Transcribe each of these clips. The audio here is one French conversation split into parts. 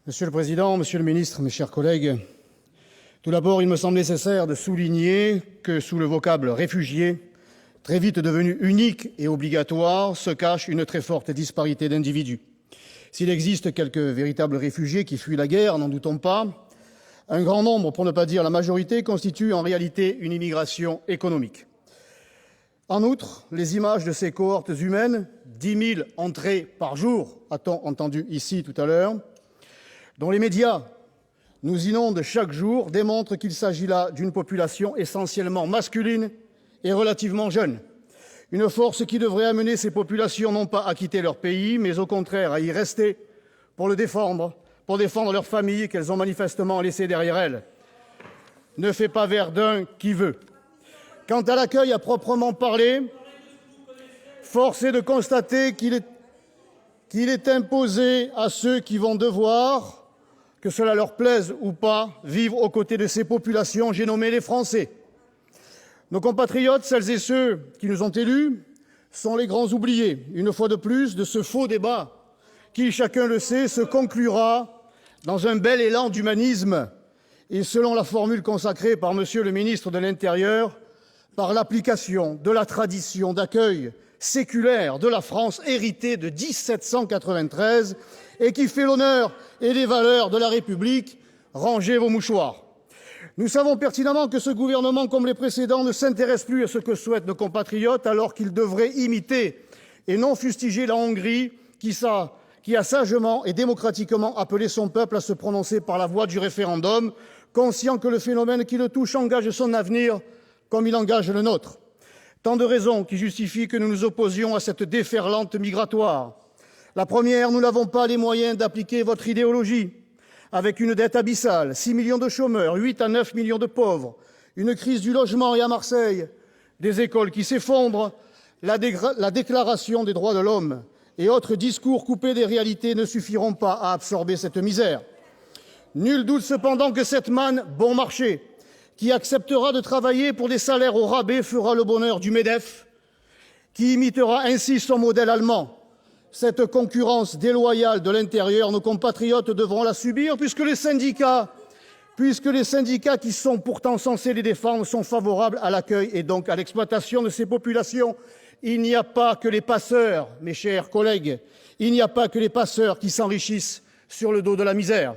Monsieur le Président, Monsieur le Ministre, mes chers collègues, tout d'abord, il me semble nécessaire de souligner que sous le vocable « réfugié », très vite devenu unique et obligatoire, se cache une très forte disparité d'individus. S'il existe quelques véritables réfugiés qui fuient la guerre, n'en doutons pas, un grand nombre, pour ne pas dire la majorité, constitue en réalité une immigration économique. En outre, les images de ces cohortes humaines, 10 000 entrées par jour, a-t-on entendu ici tout à l'heure, dont les médias nous inondent chaque jour, démontrent qu'il s'agit là d'une population essentiellement masculine et relativement jeune. Une force qui devrait amener ces populations non pas à quitter leur pays, mais au contraire à y rester pour le défendre, pour défendre leurs familles qu'elles ont manifestement laissées derrière elles. Ne fait pas Verdun qui veut. Quant à l'accueil à proprement parler, force est de constater qu'il est imposé à ceux qui vont devoir, que cela leur plaise ou pas, vivre aux côtés de ces populations, j'ai nommé les Français. Nos compatriotes, celles et ceux qui nous ont élus, sont les grands oubliés, une fois de plus, de ce faux débat qui, chacun le sait, se conclura dans un bel élan d'humanisme et, selon la formule consacrée par Monsieur le ministre de l'Intérieur, par l'application de la tradition d'accueil séculaire de la France héritée de 1793 et qui fait l'honneur et les valeurs de la République. Rangez vos mouchoirs. Nous savons pertinemment que ce gouvernement, comme les précédents, ne s'intéresse plus à ce que souhaitent nos compatriotes, alors qu'il devrait imiter et non fustiger la Hongrie qui a sagement et démocratiquement appelé son peuple à se prononcer par la voie du référendum, conscient que le phénomène qui le touche engage son avenir comme il engage le nôtre. Tant de raisons qui justifient que nous nous opposions à cette déferlante migratoire. La première, nous n'avons pas les moyens d'appliquer votre idéologie. Avec une dette abyssale, 6 millions de chômeurs, 8 à 9 millions de pauvres, une crise du logement et à Marseille, des écoles qui s'effondrent, la déclaration des droits de l'homme et autres discours coupés des réalités ne suffiront pas à absorber cette misère. Nul doute cependant que cette manne bon marché, qui acceptera de travailler pour des salaires au rabais, fera le bonheur du MEDEF, qui imitera ainsi son modèle allemand. Cette concurrence déloyale de l'intérieur, nos compatriotes devront la subir, puisque les syndicats qui sont pourtant censés les défendre sont favorables à l'accueil et donc à l'exploitation de ces populations. Il n'y a pas que les passeurs, mes chers collègues, il n'y a pas que les passeurs qui s'enrichissent sur le dos de la misère.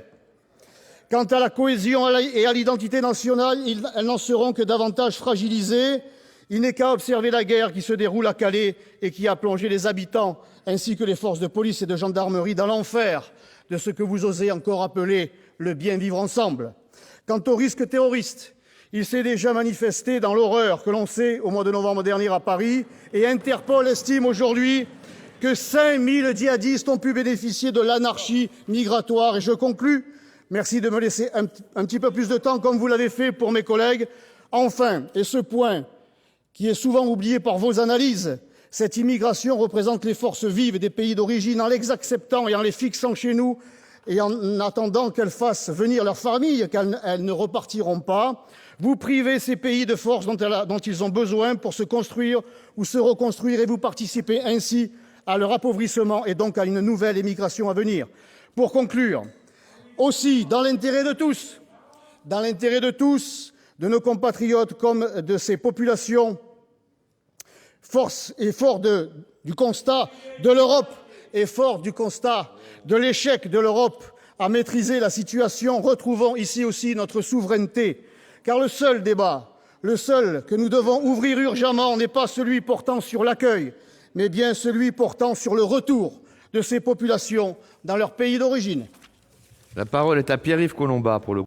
Quant à la cohésion et à l'identité nationale, elles n'en seront que davantage fragilisées. Il n'est qu'à observer la guerre qui se déroule à Calais et qui a plongé les habitants ainsi que les forces de police et de gendarmerie dans l'enfer de ce que vous osez encore appeler le bien vivre ensemble. Quant au risque terroriste, il s'est déjà manifesté dans l'horreur que l'on sait au mois de novembre dernier à Paris, et Interpol estime aujourd'hui que 5 000 djihadistes ont pu bénéficier de l'anarchie migratoire. Et je conclus. Merci de me laisser un petit peu plus de temps, comme vous l'avez fait pour mes collègues. Enfin, et ce point qui est souvent oublié par vos analyses, cette immigration représente les forces vives des pays d'origine. En les acceptant et en les fixant chez nous, et en attendant qu'elles fassent venir leurs familles, qu'elles ne repartiront pas, vous privez ces pays de forces dont ils ont besoin pour se construire ou se reconstruire, et vous participez ainsi à leur appauvrissement et donc à une nouvelle émigration à venir. Pour conclure, aussi, dans l'intérêt de tous, de nos compatriotes comme de ces populations, fort du constat de l'Europe et fort du constat de l'échec de l'Europe à maîtriser la situation, retrouvons ici aussi notre souveraineté. Car le seul débat, le seul que nous devons ouvrir urgemment n'est pas celui portant sur l'accueil, mais bien celui portant sur le retour de ces populations dans leur pays d'origine. La parole est à Pierre-Yves Collombat pour le